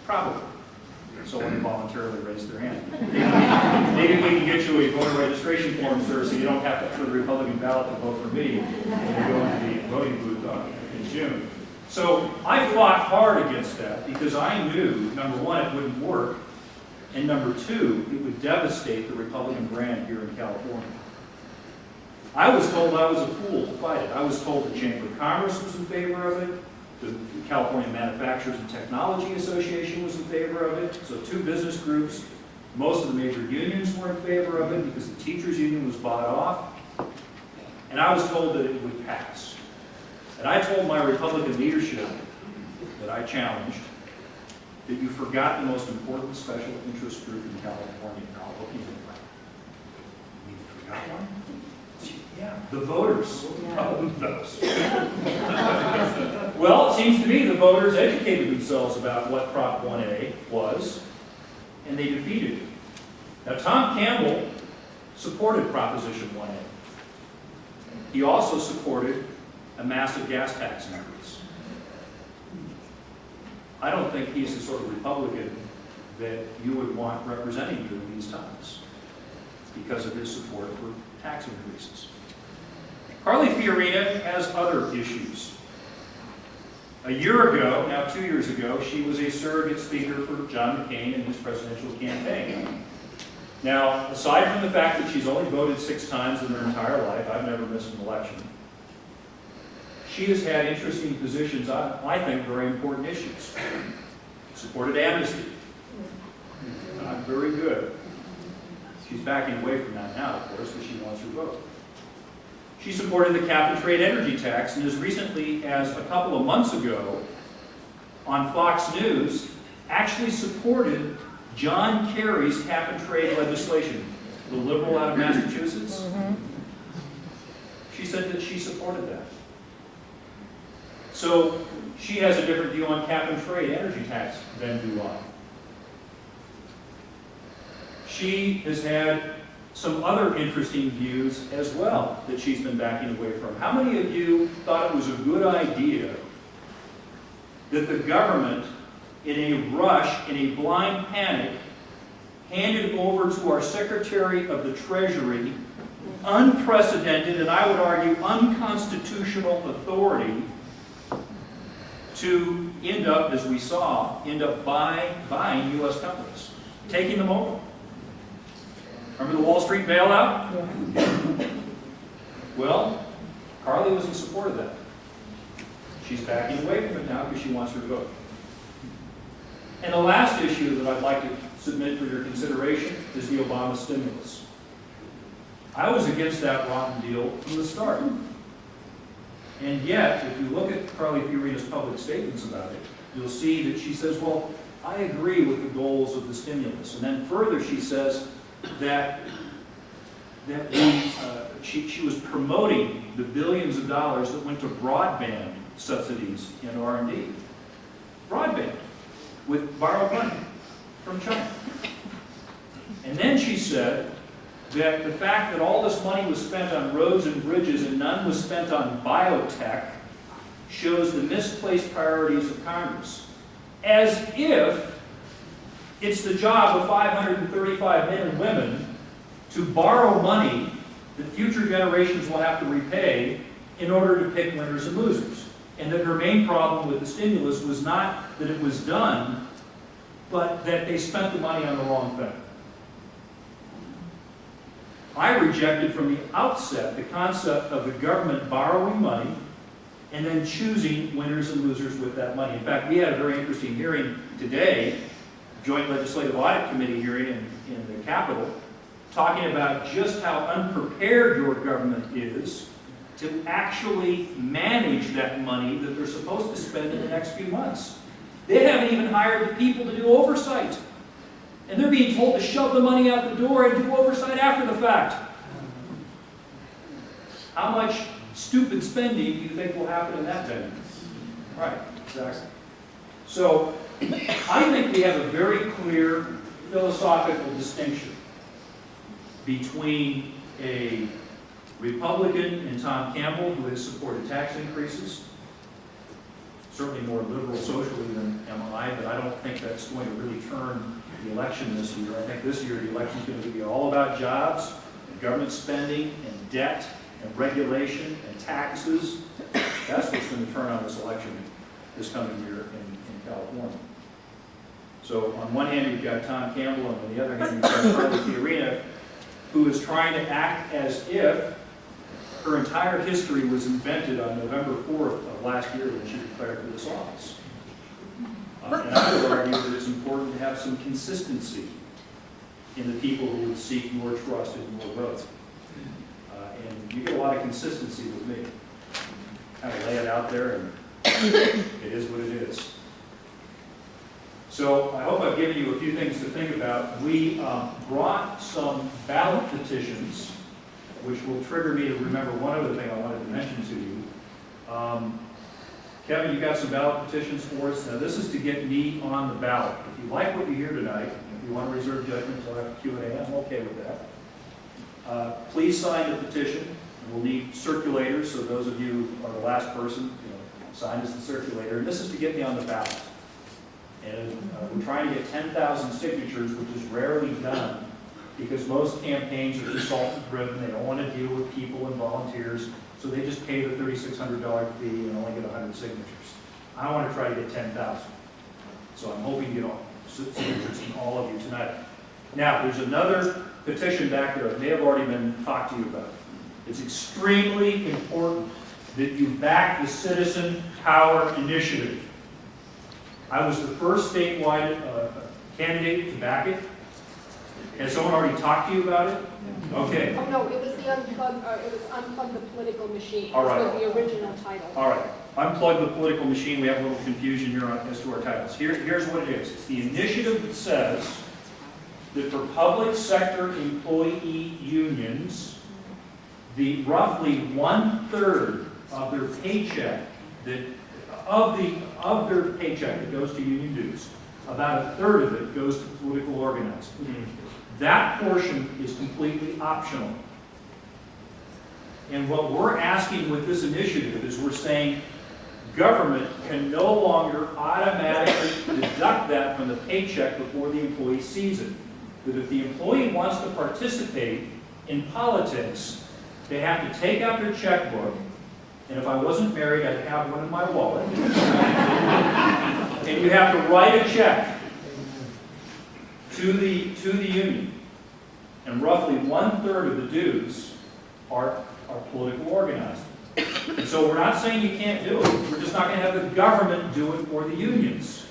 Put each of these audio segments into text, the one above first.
Probably. Someone voluntarily raised their hand. Maybe we can get you a voter registration form, sir, so you don't have to, for the Republican ballot, to vote for me when you go into the voting booth in June. So I fought hard against that because I knew, number one, it wouldn't work, and number two, it would devastate the Republican brand here in California. I was told I was a fool to fight it. I was told the Chamber of Commerce was in favor of it. The California Manufacturers and Technology Association was in favor of it. So two business groups. Most of the major unions were in favor of it because the teachers' union was bought off. And I was told that it would pass. And I told my Republican leadership that I challenged that you forgot the most important special interest group in California. Now, looking at it, you forgot one? Yeah, the voters. Well, it seems to me the voters educated themselves about what Prop 1A was, and they defeated it. Now, Tom Campbell supported Proposition 1A. He also supported a massive gas tax increase. I don't think he's the sort of Republican that you would want representing you in these times because of his support for tax increases. Carly Fiorina has other issues. A year ago, now 2 years ago, she was a surrogate speaker for John McCain in his presidential campaign. Now, aside from the fact that she's only voted 6 times in her entire life, I've never missed an election, she has had interesting positions on, I think, very important issues. Supported amnesty. Not very good. She's backing away from that now, of course, because she wants her vote. She supported the cap-and-trade energy tax, and as recently as a couple of months ago, on Fox News, actually supported John Kerry's cap-and-trade legislation, the liberal out of Massachusetts. She said that she supported that. So she has a different view on cap-and-trade energy tax than do I. She has had some other interesting views as well that she's been backing away from. How many of you thought it was a good idea that the government, in a rush, in a blind panic, handed over to our Secretary of the Treasury unprecedented, and I would argue unconstitutional authority to end up, as we saw, buying U.S. companies, taking them over? Remember the Wall Street bailout? Yeah. Well, Carly was in support of that. She's backing away from it now because she wants her vote. And the last issue that I'd like to submit for your consideration is the Obama stimulus. I was against that rotten deal from the start. And yet, if you look at Carly Fiorina's public statements about it, you'll see that she says, well, I agree with the goals of the stimulus. And then further, she says that she was promoting the billions of dollars that went to broadband subsidies in R&D. Broadband, with borrowed money from China. And then she said that the fact that all this money was spent on roads and bridges and none was spent on biotech shows the misplaced priorities of Congress. As if it's the job of 535 men and women to borrow money that future generations will have to repay in order to pick winners and losers. And that her main problem with the stimulus was not that it was done, but that they spent the money on the wrong thing. I rejected from the outset the concept of the government borrowing money and then choosing winners and losers with that money. In fact, we had a very interesting hearing today, Joint Legislative Audit Committee hearing in the Capitol, talking about just how unprepared your government is to actually manage that money that they're supposed to spend in the next few months. They haven't even hired the people to do oversight. And they're being told to shove the money out the door and do oversight after the fact. How much stupid spending do you think will happen in that venue? Right, exactly. So, I think we have a very clear philosophical distinction between a Republican in Tom Campbell who has supported tax increases, certainly more liberal socially than MI, but I don't think that's going to really turn the election this year. I think this year the election is going to be all about jobs, and government spending, and debt, and regulation, and taxes. That's what's going to turn on this election this coming year in California. So on one hand, you've got Tom Campbell, and on the other hand, you've got Carly Fiorina, who is trying to act as if her entire history was invented on November 4th of last year when she declared for this office. And I would argue that it's important to have some consistency in the people who would seek your trust and your vote. And you get a lot of consistency with me. Kind of lay it out there, and it is what it is. So I hope I've given you a few things to think about. We brought some ballot petitions, which will trigger me to remember one other thing I wanted to mention to you. Kevin, you got some ballot petitions for us. Now, this is to get me on the ballot. If you like what you hear tonight, if you want to reserve judgment until after Q&A, I'm okay with that. Please sign the petition. We'll need circulators, so those of you who are the last person, sign as the circulator. And this is to get me on the ballot. And we're trying to get 10,000 signatures, which is rarely done, because most campaigns are consultant-driven. They don't want to deal with people and volunteers, so they just pay the $3,600 fee and only get 100 signatures. I want to try to get 10,000. So I'm hoping to get all signatures from all of you tonight. Now, there's another petition back there that may have already been talked to you about. It's extremely important that you back the Citizen Power Initiative. I was the first statewide candidate to back it. Has someone already talked to you about it? Okay. Oh, no, it was the Unplug the Political Machine. All right. This was the original title. All right. Unplug the Political Machine. We have a little confusion here as to our titles. Here's what it is. It's the initiative that says that for public sector employee unions, the roughly 1/3 of their paycheck of their paycheck that goes to union dues, about 1/3 of it goes to political organizing. That portion is completely optional. And what we're asking with this initiative is we're saying government can no longer automatically deduct that from the paycheck before the employee sees it. That if the employee wants to participate in politics, they have to take out their checkbook, and if I wasn't married, I'd have one in my wallet. And you have to write a check to the union. And roughly 1/3 of the dues are political organizing. And so we're not saying you can't do it. We're just not going to have the government do it for the unions.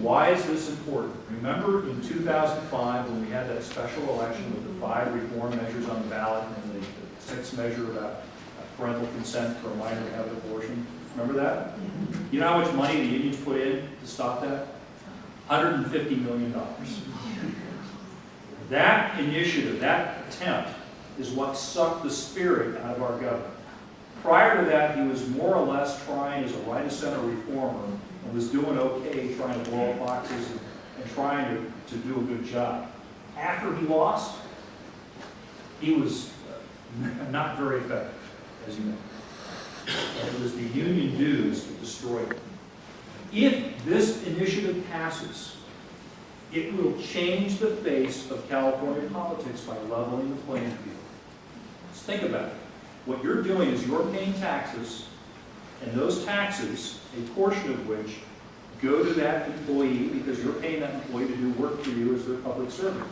Why is this important? Remember in 2005 when we had that special election with the 5 reform measures on the ballot and the 6th measure about parental consent for a minor to have an abortion? Remember that? You know how much money the unions put in to stop that? $150 million. That initiative, that attempt, is what sucked the spirit out of our government. Prior to that, he was more or less trying as a right-of-center reformer and was doing okay trying to blow up boxes and trying to do a good job. After he lost, he was not very effective, as you know. And it was the union dues that destroyed him. If this initiative passes, it will change the face of California politics by leveling the playing field. Let's think about it. What you're doing is you're paying taxes, and those taxes, a portion of which go to that employee because you're paying that employee to do work for you as their public servant.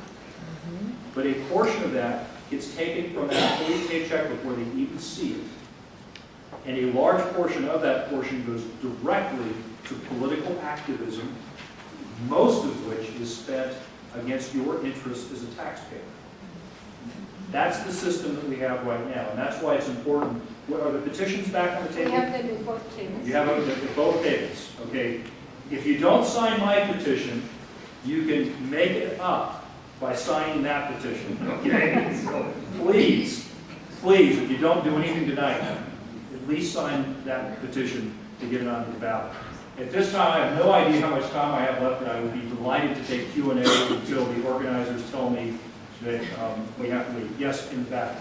But a portion of that gets taken from that employee's paycheck before they even see it. And a large portion of that portion goes directly to political activism, most of which is spent against your interests as a taxpayer. That's the system that we have right now, and that's why it's important. Are the petitions back on the table? We have them in both tables. You have them in both tables, okay? If you don't sign my petition, you can make it up by signing that petition, okay? So please, if you don't do anything tonight, at least sign that petition to get it onto the ballot. At this time, I have no idea how much time I have left, and I would be delighted to take Q&A until the organizers tell me that we have to leave. Yes, in the back.